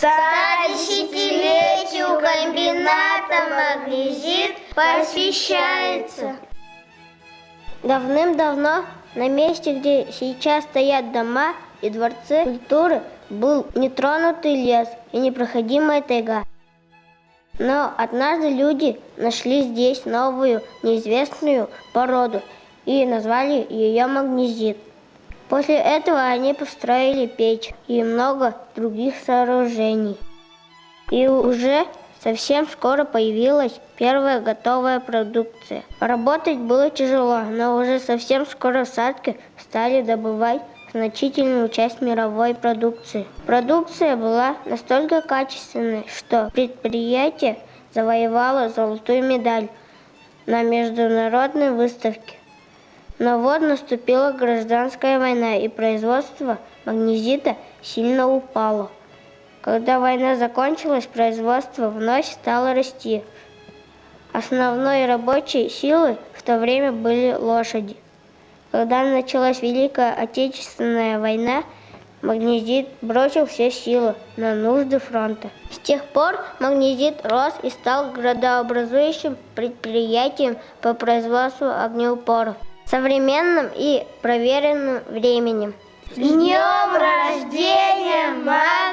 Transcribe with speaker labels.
Speaker 1: десятилетию комбината «Магнезит» посвящается. Давным-давно на месте, где сейчас стоят дома и дворцы культуры, был нетронутый лес и непроходимая тайга. Но однажды люди нашли здесь новую, неизвестную породу и назвали ее магнезит. После этого они построили печь и много других сооружений. И уже совсем скоро появилась первая готовая продукция. Работать было тяжело, но уже совсем скоро в Сатке стали добывать значительную часть мировой продукции. Продукция была настолько качественной, что предприятие завоевало золотую медаль на международной выставке. Но вот наступила гражданская война, и производство магнезита сильно упало. Когда война закончилась, производство вновь стало расти. Основной рабочей силой в то время были лошади. Когда началась Великая Отечественная война, магнезит бросил все силы на нужды фронта. С тех пор магнезит рос и стал градообразующим предприятием по производству огнеупоров, современным и проверенным временем. С днем рождения, магнезит!